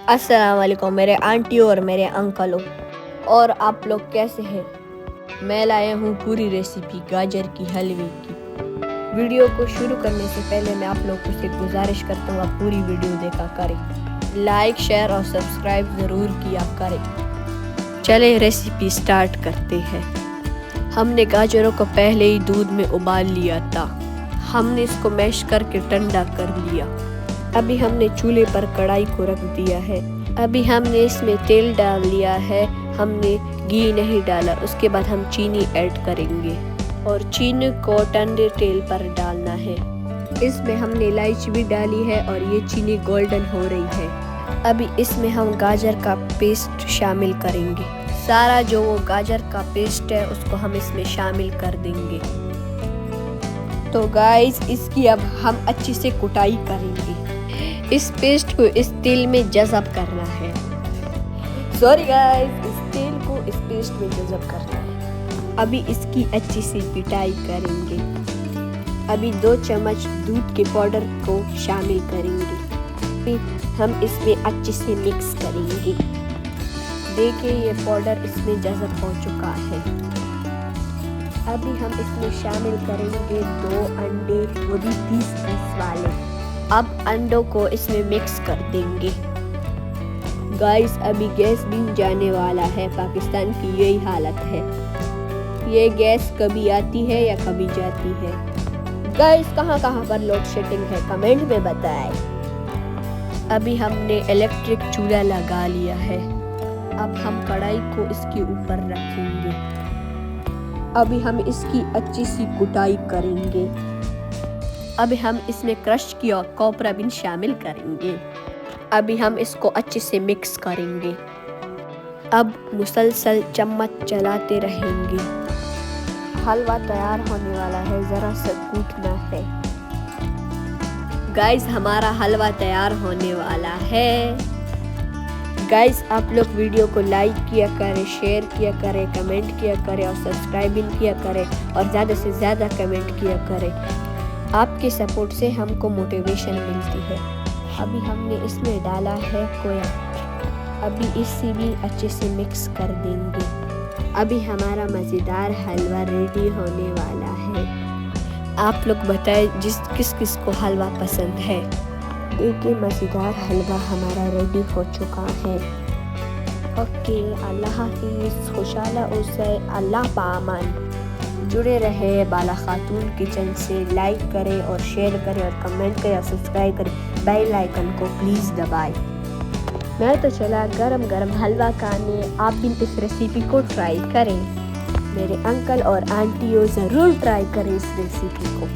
अस्सलाम वालेकुम मेरे आंटी और मेरे अंकलों, और आप लोग कैसे हैं। मैं लाया हूँ पूरी रेसिपी गाजर की हलवे की। वीडियो को शुरू करने से पहले मैं आप लोगों से गुजारिश करता हूँ आप पूरी वीडियो देखा करें, लाइक शेयर और सब्सक्राइब ज़रूर किया करें। चले रेसिपी स्टार्ट करते हैं। हमने गाजरों को पहले ही दूध में उबाल लिया था। हमने इसको मैश करके ठंडा कर लिया। अभी हमने चूल्हे पर कढ़ाई को रख दिया है। अभी हमने इसमें तेल डाल लिया है। हमने घी नहीं डाला। उसके बाद हम चीनी ऐड करेंगे और चीनी को ठंडे तेल पर डालना है। इसमें हमने इलायची भी डाली है और ये चीनी गोल्डन हो रही है। अभी इसमें हम गाजर का पेस्ट शामिल करेंगे। सारा जो वो गाजर का पेस्ट है उसको हम इसमें शामिल कर देंगे। तो गाइस इसकी अब हम अच्छी से कुटाई करेंगे। इस पेस्ट को इस तेल में जज़ब करना है। सॉरी गाइस, इस तेल को इस पेस्ट में जज़ब करना है। अभी इसकी अच्छी सी पिटाई करेंगे। अभी 2 चम्मच दूध के पाउडर को शामिल करेंगे। फिर हम इसमें अच्छे से मिक्स करेंगे। देखिए ये पाउडर इसमें जज़ब हो चुका है। अभी हम इसमें शामिल करेंगे 2 अंडे, वो भी 30 वाले। अब अंडों को इसमें मिक्स कर देंगे। गाइस अभी गैस भी जाने वाला है। पाकिस्तान की यही हालत है। ये गैस कभी आती है या कभी जाती है। गाइस कहाँ कहाँ पर लोड शेडिंग है कमेंट में बताएं। अभी हमने इलेक्ट्रिक चूल्हा लगा लिया है। अब हम कढ़ाई को इसके ऊपर रखेंगे। अभी हम इसकी अच्छी सी कुटाई करेंगे। अभी हम इसमें क्रश किया कोपरा बीन शामिल करेंगे। अभी हम इसको अच्छे से मिक्स करेंगे। अब मुसलसल चम्मच चलाते रहेंगे। हलवा तैयार होने वाला है, ज़रा सा कूटना है। गाइस हमारा हलवा तैयार होने वाला है। गाइस आप लोग वीडियो को लाइक किया करें, शेयर किया करें, कमेंट किया करें और सब्सक्राइब भी किया करें और ज़्यादा से ज़्यादा कमेंट किया करें। आपके सपोर्ट से हमको मोटिवेशन मिलती है। अभी हमने इसमें डाला है खोया। अभी इसे भी अच्छे से मिक्स कर देंगे। अभी हमारा मज़ेदार हलवा रेडी होने वाला है। आप लोग बताएं किस किस को हलवा पसंद है। देखिए मज़ेदार हलवा हमारा रेडी हो चुका है। ओके, अल्लाह हाफिज़, खुशाला उसे अल्लाह पामान। जुड़े रहे बाला खातून किचन से। लाइक करें और शेयर करें और कमेंट करें और सब्सक्राइब करें। बेल आइकन को प्लीज़ दबाएं। मैं तो चला गरम गरम हलवा खाने। आप भी इस रेसिपी को ट्राई करें। मेरे अंकल और आंटियों ज़रूर ट्राई करें इस रेसिपी को।